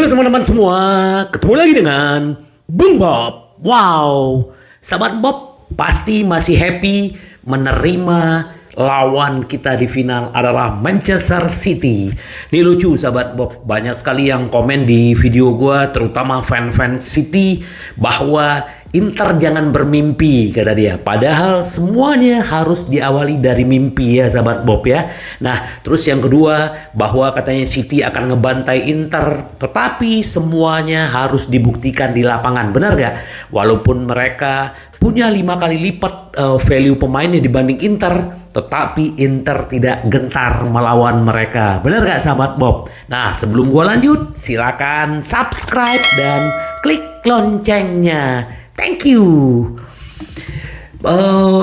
Halo teman-teman semua, ketemu lagi dengan Bung Bob. Wow, sahabat Bob pasti masih happy menerima lawan kita di final adalah Manchester City. Ini lucu sahabat Bob, banyak sekali yang komen di video gua, terutama fan-fan City, bahwa Inter jangan bermimpi, kata dia. Padahal semuanya harus diawali dari mimpi ya sahabat Bob ya. Nah, terus yang kedua, bahwa katanya City akan ngebantai Inter, tetapi semuanya harus dibuktikan di lapangan. Benar gak? Walaupun mereka punya 5 kali lipat value pemainnya dibanding Inter, tetapi Inter tidak gentar melawan mereka. Benar gak sahabat Bob? Nah, sebelum gua lanjut, silakan subscribe dan klik loncengnya. Thank you.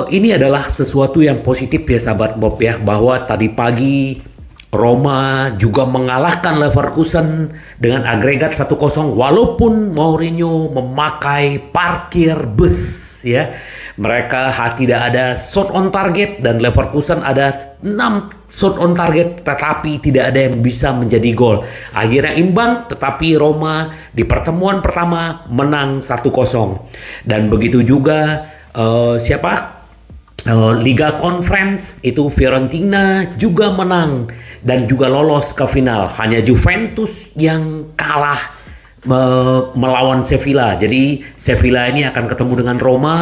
Ini adalah sesuatu yang positif ya sahabat Bob ya, bahwa tadi pagi Roma juga mengalahkan Leverkusen dengan agregat 1-0 walaupun Mourinho memakai parkir bus ya. Mereka tidak ada shot on target dan Leverkusen ada 6 shot on target tetapi tidak ada yang bisa menjadi gol. Akhirnya imbang, tetapi Roma di pertemuan pertama menang 1-0. Dan begitu juga Liga Conference itu Fiorentina juga menang dan juga lolos ke final. Hanya Juventus yang kalah melawan Sevilla. Jadi Sevilla ini akan ketemu dengan Roma.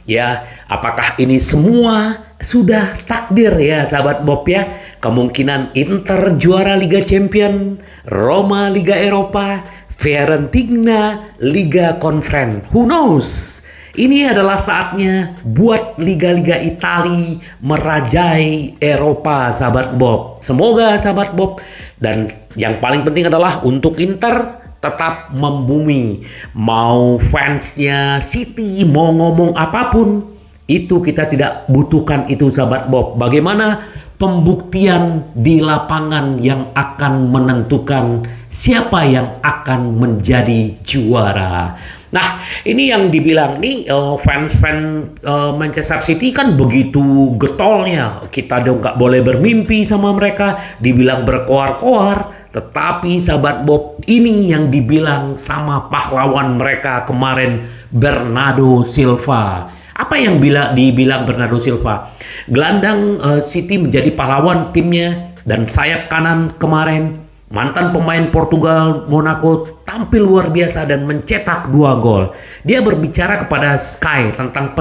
Ya, apakah ini semua sudah takdir ya sahabat Bob ya? Kemungkinan Inter juara Liga Champion, Roma Liga Eropa, Fiorentina Liga Conference. Who knows? Ini adalah saatnya buat liga-liga Italia merajai Eropa sahabat Bob. Semoga sahabat Bob. Dan yang paling penting adalah untuk Inter tetap membumi. Mau fansnya City mau ngomong apapun, itu kita tidak butuhkan itu sahabat Bob. Bagaimana pembuktian di lapangan yang akan menentukan siapa yang akan menjadi juara. Nah, ini yang dibilang nih fans-fans Manchester City kan begitu getolnya. Kita dong nggak boleh bermimpi sama mereka, dibilang berkoar-koar. Tetapi sahabat Bob, ini yang dibilang sama pahlawan mereka kemarin, Bernardo Silva. Apa yang dibilang Bernardo Silva? Gelandang City menjadi pahlawan timnya, dan sayap kanan kemarin mantan pemain Portugal Monaco tampil luar biasa dan mencetak 2 gol. Dia berbicara kepada Sky tentang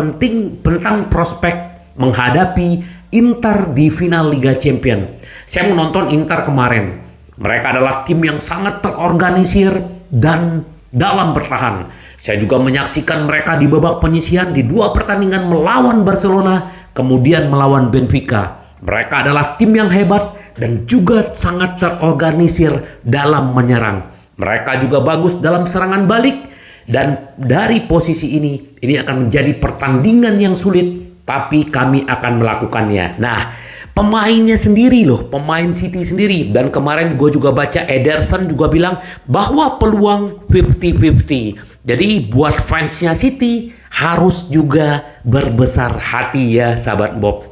prospek menghadapi Inter di final Liga Champion. Saya menonton Inter kemarin. Mereka adalah tim yang sangat terorganisir dan dalam bertahan. Saya juga menyaksikan mereka di babak penyisihan di 2 pertandingan melawan Barcelona, kemudian melawan Benfica. Mereka adalah tim yang hebat dan juga sangat terorganisir dalam menyerang. Mereka juga bagus dalam serangan balik, dan dari posisi ini akan menjadi pertandingan yang sulit, tapi kami akan melakukannya. Nah, pemainnya sendiri loh, pemain City sendiri. Dan kemarin gue juga baca Ederson juga bilang bahwa peluang 50-50. Jadi buat fansnya City harus juga berbesar hati ya sahabat Bob.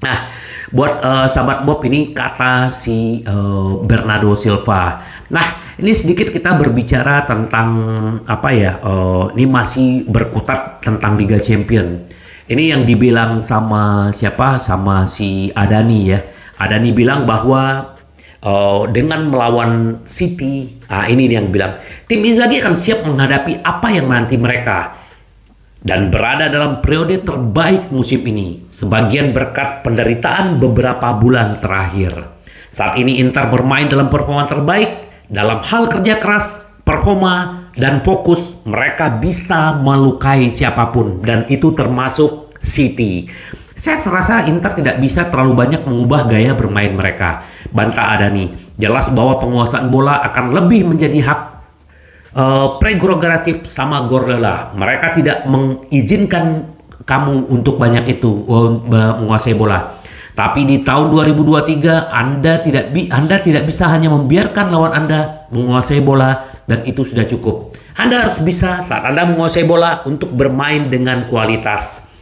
Nah, buat sahabat Bob, ini kata si Bernardo Silva. Nah, ini sedikit kita berbicara tentang ini masih berkutat tentang Liga Champion. Ini yang dibilang sama siapa? Sama si Adani ya. Adani bilang bahwa dengan melawan City, ini yang bilang tim Inzaghi akan siap menghadapi apa yang menanti mereka dan berada dalam periode terbaik musim ini, sebagian berkat penderitaan beberapa bulan terakhir. Saat ini Inter bermain dalam performa terbaik, dalam hal kerja keras, performa, dan fokus. Mereka bisa melukai siapapun, dan itu termasuk City. Saya rasa Inter tidak bisa terlalu banyak mengubah gaya bermain mereka, bantah Adani. Jelas bahwa penguasaan bola akan lebih menjadi hak prerogatif sama Guardiola. Mereka tidak mengizinkan kamu untuk banyak itu menguasai bola. Tapi di tahun 2023 Anda tidak bisa hanya membiarkan lawan Anda menguasai bola, dan itu sudah cukup. Anda harus bisa saat Anda menguasai bola untuk bermain dengan kualitas.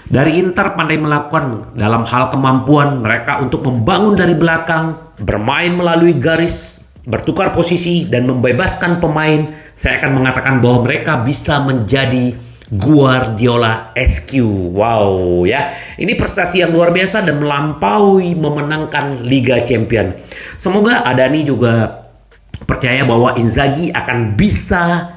Dari Inter pandai melakukan dalam hal kemampuan mereka untuk membangun dari belakang, bermain melalui garis bertukar posisi dan membebaskan pemain, saya akan mengatakan bahwa mereka bisa menjadi Guardiola SQ. Wow ya, ini prestasi yang luar biasa dan melampaui memenangkan Liga Champion. Semoga Adani juga percaya bahwa Inzaghi akan bisa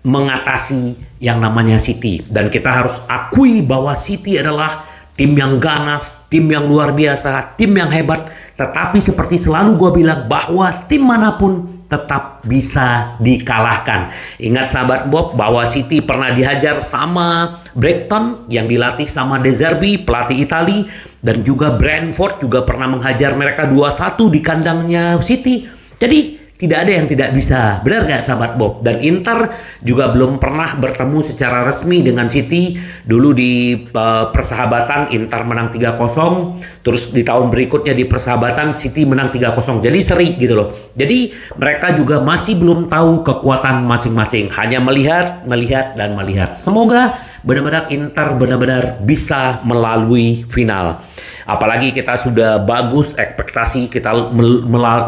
mengatasi yang namanya City. Dan kita harus akui bahwa City adalah tim yang ganas, tim yang luar biasa, tim yang hebat. Tetapi seperti selalu gue bilang bahwa tim manapun tetap bisa dikalahkan. Ingat sahabat Bob bahwa City pernah dihajar sama Brighton yang dilatih sama De Zerbi, pelatih Itali. Dan juga Brentford juga pernah menghajar mereka 2-1 di kandangnya City. Jadi tidak ada yang tidak bisa. Benar gak sahabat Bob? Dan Inter juga belum pernah bertemu secara resmi dengan City. Dulu di persahabatan Inter menang 3-0. Terus di tahun berikutnya di persahabatan City menang 3-0. Jadi seri gitu loh. Jadi mereka juga masih belum tahu kekuatan masing-masing. Hanya melihat, dan melihat. Semoga benar-benar Inter benar-benar bisa melalui final. Apalagi kita sudah bagus ekspektasi, kita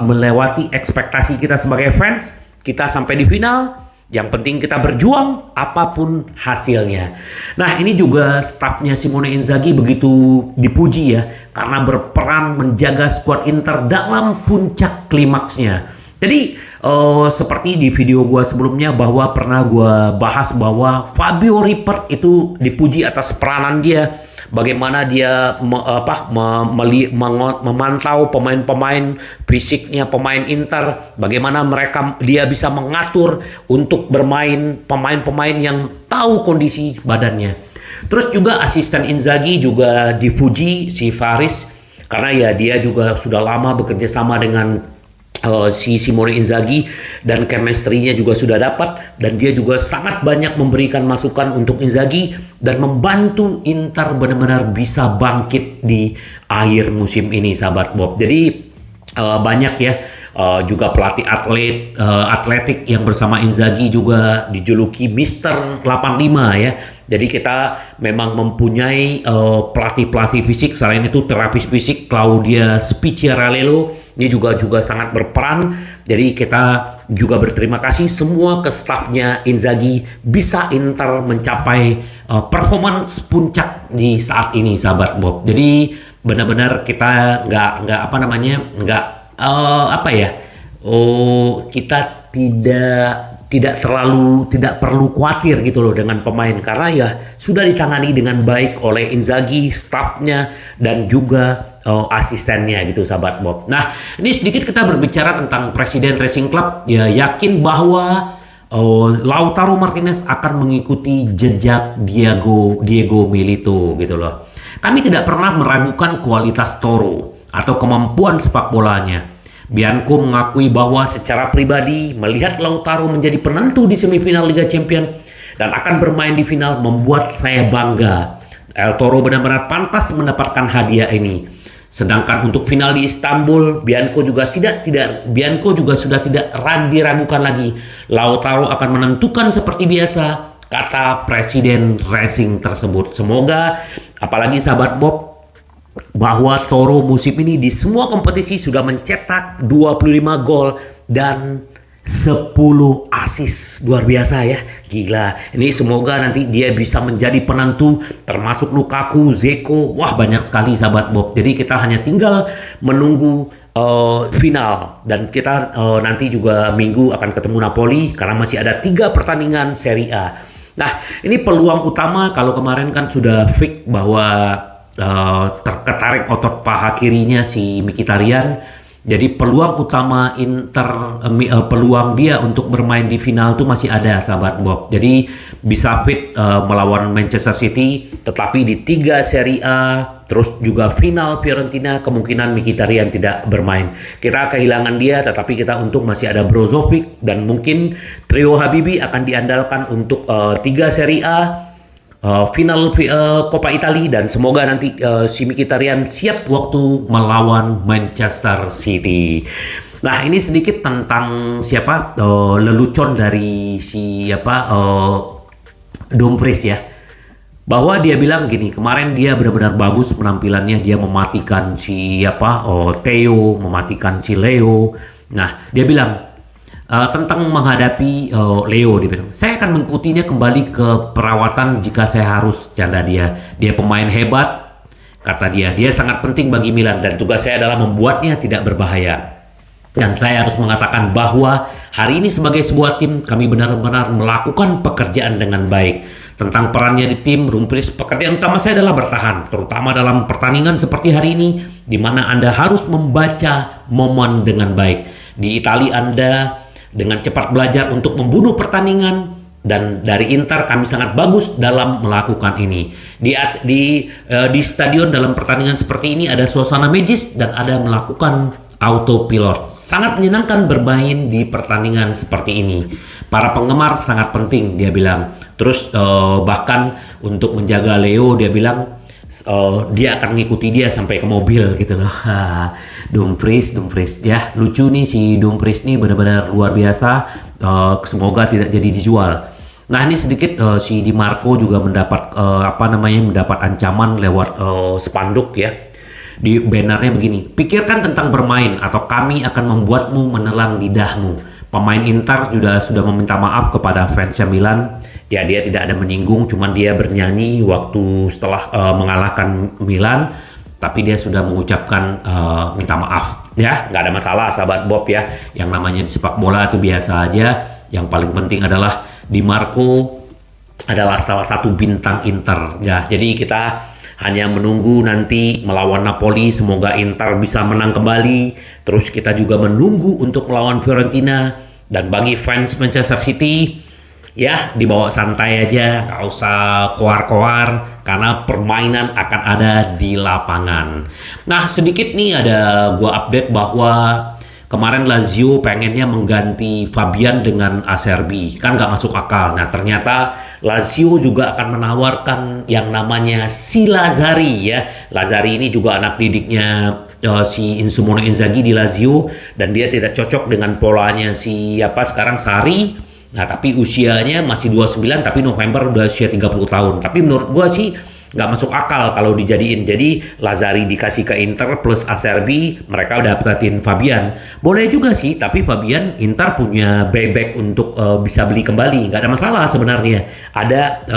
melewati ekspektasi kita sebagai fans, kita sampai di final. Yang penting kita berjuang apapun hasilnya. Nah, ini juga stafnya Simone Inzaghi begitu dipuji ya, karena berperan menjaga skuad Inter dalam puncak klimaksnya. Jadi seperti di video gua sebelumnya bahwa pernah gua bahas bahwa Fabio Rippert itu dipuji atas peranan dia, bagaimana dia memantau pemain-pemain fisiknya pemain Inter, bagaimana dia bisa mengatur untuk bermain pemain-pemain yang tahu kondisi badannya. Terus juga asisten Inzaghi juga dipuji si Faris, karena ya dia juga sudah lama bekerja sama dengan si Simone Inzaghi dan chemistry-nya juga sudah dapat, dan dia juga sangat banyak memberikan masukan untuk Inzaghi dan membantu Inter benar-benar bisa bangkit di akhir musim ini sahabat Bob. Jadi banyak ya juga pelatih atletik yang bersama Inzaghi juga dijuluki Mister 85 ya. Jadi kita memang mempunyai pelatih-pelatih fisik. Selain itu terapis fisik Claudia Spicciarello ini juga sangat berperan. Jadi kita juga berterima kasih semua ke stafnya Inzaghi bisa Inter mencapai performance puncak di saat ini sahabat Bob. Jadi benar-benar kita kita tidak perlu khawatir gitu loh dengan pemain, karena ya sudah ditangani dengan baik oleh Inzaghi, stafnya dan juga asistennya gitu sahabat Bob. Nah, ini sedikit kita berbicara tentang Presiden Racing Club, ya yakin bahwa Lautaro Martinez akan mengikuti jejak Diego Milito gitu loh. Kami tidak pernah meragukan kualitas Toro atau kemampuan sepak bolanya. Bianco mengakui bahwa secara pribadi melihat Lautaro menjadi penentu di semifinal Liga Champion dan akan bermain di final membuat saya bangga. El Toro benar-benar pantas mendapatkan hadiah ini. Sedangkan untuk final di Istanbul, Bianco juga sudah tidak diragukan lagi. Lautaro akan menentukan seperti biasa, kata Presiden Racing tersebut. Semoga, apalagi sahabat Bob, bahwa Toro musim ini di semua kompetisi sudah mencetak 25 gol dan 10 assist. Luar biasa ya, gila. Ini semoga nanti dia bisa menjadi penentu, termasuk Lukaku, Zeko. Wah, banyak sekali sahabat Bob. Jadi kita hanya tinggal menunggu final, dan kita nanti juga minggu akan ketemu Napoli karena masih ada 3 pertandingan Serie A. Nah, ini peluang utama. Kalau kemarin kan sudah fix bahwa terketarik otot paha kirinya si Mkhitaryan. Jadi peluang utama Inter, peluang dia untuk bermain di final itu masih ada sahabat Bob. Jadi bisa fit melawan Manchester City, tetapi di 3 Serie A terus juga final Fiorentina kemungkinan Mkhitaryan tidak bermain. Kita kehilangan dia, tetapi kita untung masih ada Brozovic, dan mungkin trio Habibi akan diandalkan untuk 3 Serie A, final Coppa Italia, dan semoga nanti si Mkhitaryan siap waktu melawan Manchester City. Nah, ini sedikit tentang lelucon dari Dumfries ya. Bahwa dia bilang gini, kemarin dia benar-benar bagus penampilannya, dia mematikan Theo, mematikan si Leo. Nah, dia bilang tentang menghadapi Leo, dia bilang, saya akan mengikutinya kembali ke perawatan jika saya harus, canda dia. Dia pemain hebat, kata dia. Dia sangat penting bagi Milan dan tugas saya adalah membuatnya tidak berbahaya. Dan saya harus mengatakan bahwa hari ini sebagai sebuah tim, kami benar-benar melakukan pekerjaan dengan baik. Tentang perannya di tim, Dumfries, pekerjaan utama saya adalah bertahan, terutama dalam pertandingan seperti hari ini, di mana Anda harus membaca momen dengan baik. Di Italia Anda dengan cepat belajar untuk membunuh pertandingan, dan dari Inter kami sangat bagus dalam melakukan ini. Di stadion dalam pertandingan seperti ini ada suasana magis dan ada melakukan autopilot. Sangat menyenangkan bermain di pertandingan seperti ini. Para penggemar sangat penting, dia bilang. Terus bahkan untuk menjaga Leo, dia bilang dia akan ngikuti dia sampai ke mobil gitu loh. Dumfries ya, lucu nih si Dumfries nih, benar-benar luar biasa. Semoga tidak jadi dijual. Nah, ini sedikit si Di Marco juga mendapat mendapat ancaman lewat spanduk ya. Di bannernya begini, pikirkan tentang bermain atau kami akan membuatmu menelan lidahmu. Pemain Inter sudah meminta maaf kepada fansnya Milan. Ya, dia tidak ada menyinggung, cuman dia bernyanyi waktu setelah mengalahkan Milan, tapi dia sudah mengucapkan minta maaf. Ya, nggak ada masalah sahabat Bob ya. Yang namanya di sepak bola itu biasa aja. Yang paling penting adalah Di Marco adalah salah satu bintang Inter. Ya, jadi kita hanya menunggu nanti melawan Napoli, semoga Inter bisa menang kembali. Terus kita juga menunggu untuk melawan Fiorentina. Dan bagi fans Manchester City, ya dibawa santai aja, nggak usah koar-koar, karena permainan akan ada di lapangan. Nah, sedikit nih ada gua update bahwa kemarin Lazio pengennya mengganti Fabian dengan Acerbi, kan nggak masuk akal. Nah, ternyata Lazio juga akan menawarkan yang namanya si Lazzari ya. Lazzari ini juga anak didiknya si Simone Inzaghi di Lazio, dan dia tidak cocok dengan polanya sekarang Sarri. Nah, tapi usianya masih 29, tapi November udah usia 30 tahun. Tapi menurut gua sih nggak masuk akal kalau dijadiin. Jadi Lazzari dikasih ke Inter plus Acerbi, mereka udah dapetin Fabian. Boleh juga sih, tapi Fabian Inter punya buyback untuk bisa beli kembali. Nggak ada masalah sebenarnya. Ada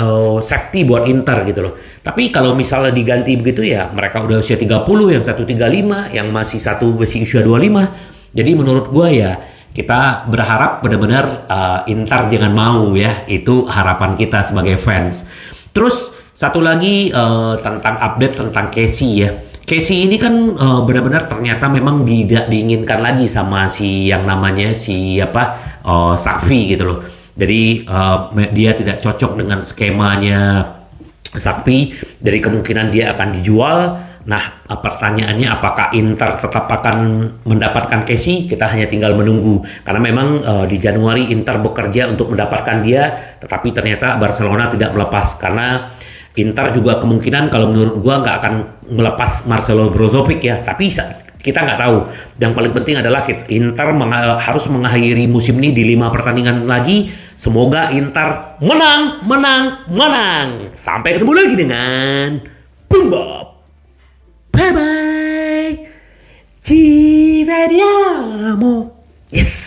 safety buat Inter gitu loh. Tapi kalau misalnya diganti begitu ya, mereka udah usia 30, yang satu 35, yang masih satu masih usia 25. Jadi menurut gua ya, kita berharap benar-benar Inter jangan mau ya. Itu harapan kita sebagai fans. Terus satu lagi tentang update tentang Casey ya. Casey ini kan benar-benar ternyata memang tidak diinginkan lagi sama si yang namanya Sakfi gitu loh. Jadi dia tidak cocok dengan skemanya Sakfi. Jadi kemungkinan dia akan dijual. Nah, pertanyaannya apakah Inter tetap akan mendapatkan Casey? Kita hanya tinggal menunggu. Karena memang di Januari Inter bekerja untuk mendapatkan dia, tetapi ternyata Barcelona tidak melepas. Karena Inter juga kemungkinan kalau menurut gua nggak akan melepas Marcelo Brozovic ya. Tapi kita nggak tahu. Yang paling penting adalah Inter harus mengakhiri musim ini di 5 pertandingan lagi. Semoga Inter menang. Sampai ketemu lagi dengan Boom Bob. Bye bye. Ci vediamo. Yes.